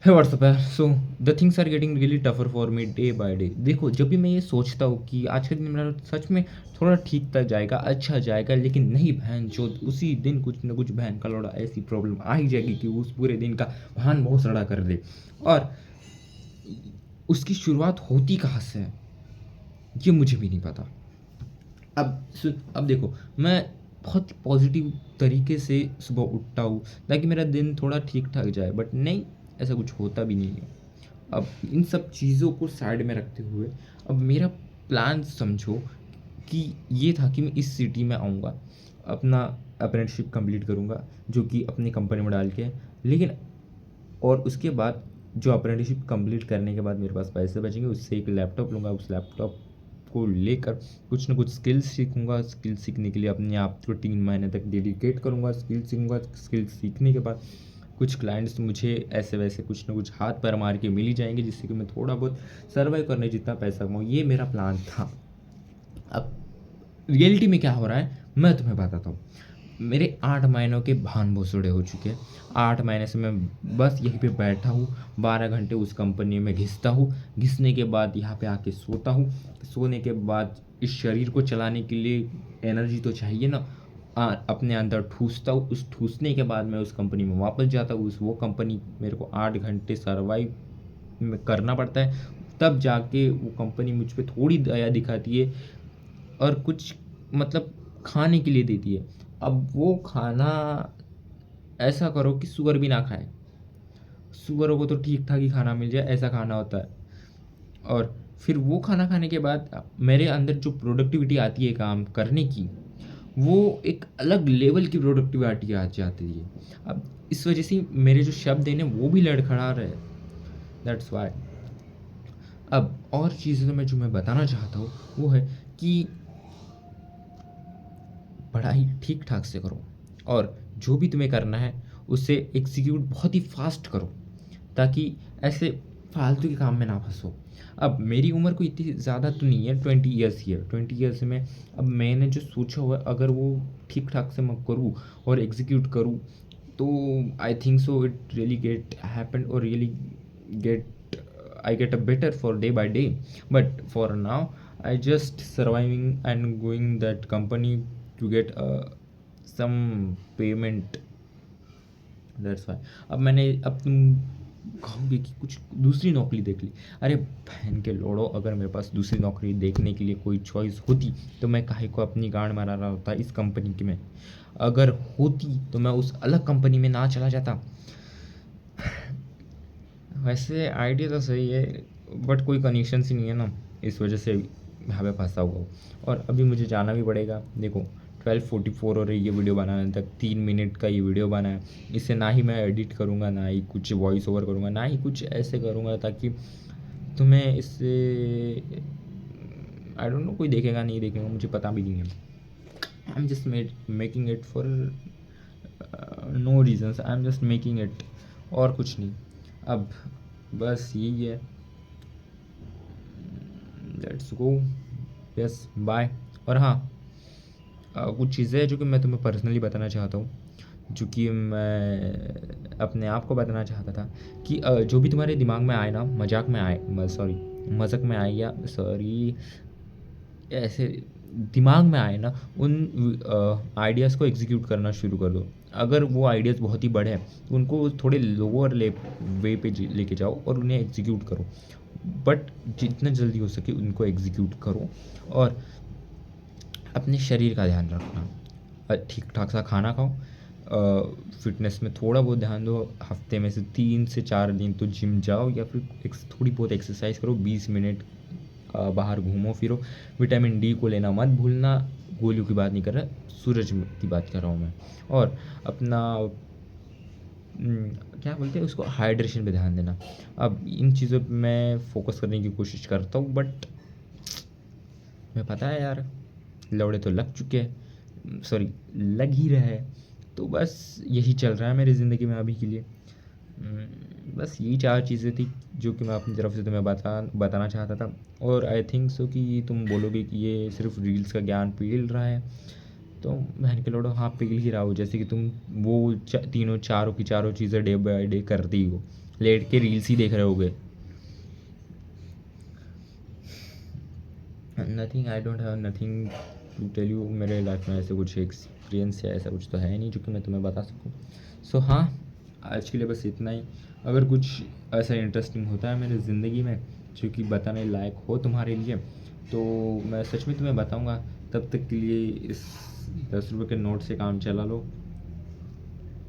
है व्हाट्सअप है। So the things are getting really tougher for me day by day. देखो, जब भी मैं ये सोचता हूँ कि आज का दिन मेरा सच में थोड़ा ठीक तक जाएगा, अच्छा जाएगा, लेकिन नहीं बहन जो उसी दिन कुछ न कुछ बहन का लौड़ा ऐसी प्रॉब्लम आ ही जाएगी कि उस पूरे दिन का बहान बहुत सड़ा कर दे। और उसकी शुरुआत होती कहाँ से है ये मुझे भी नहीं पता। अब देखो, मैं बहुत पॉजिटिव तरीके से सुबह उठता हूँ ताकि मेरा दिन थोड़ा ठीक ठाक जाए, बट नहीं, ऐसा कुछ होता भी नहीं है। अब इन सब चीज़ों को साइड में रखते हुए अब मेरा प्लान समझो कि ये था कि मैं इस सिटी में आऊँगा, अपना अप्रेंटिसशिप कंप्लीट करूँगा जो कि अपनी कंपनी में डाल के, लेकिन और उसके बाद जो अप्रेंटिसशिप कंप्लीट करने के बाद मेरे पास पैसे बचेंगे, उससे एक लैपटॉप लूँगा। उस लैपटॉप को लेकर कुछ ना कुछ स्किल्स सीखूँगा। स्किल्स सीखने के लिए अपने आप को 3 महीने तक डेडिकेट करूँगा, स्किल्स सीखूँगा। स्किल्स सीखने के बाद कुछ क्लाइंट्स मुझे ऐसे वैसे कुछ ना कुछ हाथ पैर मार के मिल ही जाएंगे, जिससे कि मैं थोड़ा बहुत सर्वाइव करने जितना पैसा कमाऊँ। ये मेरा प्लान था। अब रियलिटी में क्या हो रहा है मैं तुम्हें बताता हूँ। मेरे 8 महीनों के भान भोसड़े हो चुके हैं। 8 महीने से मैं बस यहीं पे बैठा हूँ, 12 घंटे उस कंपनी में घिसता हूँ, घिसने के बाद यहाँ पे आके सोता हूँ, सोने के बाद इस शरीर को चलाने के लिए एनर्जी तो चाहिए ना। अपने अंदर ठूसता हूँ, उस ठूसने के बाद मैं उस कंपनी में वापस जाता हूँ। वो कंपनी मेरे को 8 घंटे सर्वाइव करना पड़ता है, तब जाके वो कंपनी मुझ पे थोड़ी दया दिखाती है और कुछ मतलब खाने के लिए देती है। अब वो खाना ऐसा करो कि सुअर भी ना खाए, सुअरों को तो ठीक ठाक ही खाना मिल जाए, ऐसा खाना होता है। और फिर वो खाना खाने के बाद मेरे अंदर जो प्रोडक्टिविटी आती है काम करने की, वो एक अलग लेवल की प्रोडक्टिविटी आ जाती है। अब इस वजह से मेरे जो शब्द हैं ना वो भी लड़खड़ा रहे। That's why. अब और चीज़ें तो जो मैं बताना चाहता हूँ वो है कि पढ़ाई ठीक ठाक से करो, और जो भी तुम्हें करना है उसे एग्जीक्यूट बहुत ही फास्ट करो, ताकि ऐसे फालतू के काम में ना फंसो। अब मेरी उम्र कोई इतनी ज़्यादा तो नहीं है, 20 ईयर्स ही है। 20 ईयर्स में अब मैंने जो सोचा हुआ है अगर वो ठीक ठाक से मैं करूँ और एग्जीक्यूट करूँ, तो I think so it really get happen और really get I get a better for day by day. But for now, I just surviving and going that company to get some payment. That's why अब तुम कहोगे कि कुछ दूसरी नौकरी देख ली। अरे बहन के लोड़ो, अगर मेरे पास दूसरी नौकरी देखने के लिए कोई चॉइस होती तो मैं काहे को अपनी गांड मारा रहा होता इस कंपनी की में। अगर होती तो मैं उस अलग कंपनी में ना चला जाता। वैसे आइडिया तो सही है, बट कोई कनेक्शंस ही नहीं है ना, इस वजह से यहाँ पे फंसा हुआ हूँ। और अभी मुझे जाना भी पड़ेगा। देखो 12:44 हो रही है, ये वीडियो बनाने तक 3 मिनट का ये वीडियो बना है। इसे ना ही मैं एडिट करूँगा, ना ही कुछ वॉइस ओवर करूँगा, ना ही कुछ ऐसे करूँगा ताकि तुम्हें इससे आई डोंट नो कोई देखेगा नहीं देखेगा, मुझे पता भी नहीं है। I am just making it for no reasons, I am just making it, और कुछ नहीं। अब बस यही है। Let's go, yes bye. और हाँ, कुछ चीज़ें हैं जो कि मैं तुम्हें पर्सनली बताना चाहता हूँ, जो कि मैं अपने आप को बताना चाहता था कि जो भी तुम्हारे दिमाग में आए ना, मजाक में आए, सॉरी, मजाक में आए या सॉरी, ऐसे दिमाग में आए ना, उन आइडियाज़ को एग्जीक्यूट करना शुरू कर दो। अगर वो आइडियाज़ बहुत ही बड़े हैं तो उनको थोड़े लोअर वे पे लेके जाओ और उन्हें एग्जीक्यूट करो, बट जितना जल्दी हो सके उनको एग्जीक्यूट करो। और अपने शरीर का ध्यान रखना, ठीक ठाक सा खाना खाओ, फिटनेस में थोड़ा बहुत ध्यान दो। हफ्ते में से 3 से 4 दिन तो जिम जाओ, या फिर थोड़ी बहुत एक्सरसाइज करो, 20 मिनट बाहर घूमो फिरो। विटामिन डी को लेना मत भूलना, गोलियों की बात नहीं कर रहा, सूरज की बात कर रहा हूँ मैं। और अपना क्या बोलते हैं उसको, हाइड्रेशन पे ध्यान देना। अब इन चीज़ों पे मैं फोकस करने की कोशिश करता हूँ, बट मैं पता है यार, लौड़े तो लग चुके हैं, सॉरी लग ही रहा है। तो बस यही चल रहा है मेरी ज़िंदगी में अभी के लिए। बस यही 4 चीज़ें थी जो कि मैं अपनी तरफ से तुम्हें बताना चाहता था। और आई थिंक सो कि तुम बोलोगे कि ये सिर्फ रील्स का ज्ञान पील रहा है, तो बहन के लोड़ो हाँ पील ही रहा हो, जैसे कि तुम वो तीनों चारों की चारों चीज़ें डे बाय डे करती हो। लेट के रील्स ही देख रहे होगे। Nothing, I don't have nothing to tell you. मेरे लाइफ में ऐसे कुछ एक्सपीरियंस या ऐसा कुछ तो है नहीं जो कि मैं तुम्हें बता सकूँ। सो हाँ, आज के लिए बस इतना ही। अगर कुछ ऐसा इंटरेस्टिंग होता है मेरी ज़िंदगी में जो कि बताने लायक हो तुम्हारे लिए, तो मैं सच में तुम्हें बताऊँगा। तब तक के लिए इस 10 रुपये के नोट से काम चला लो।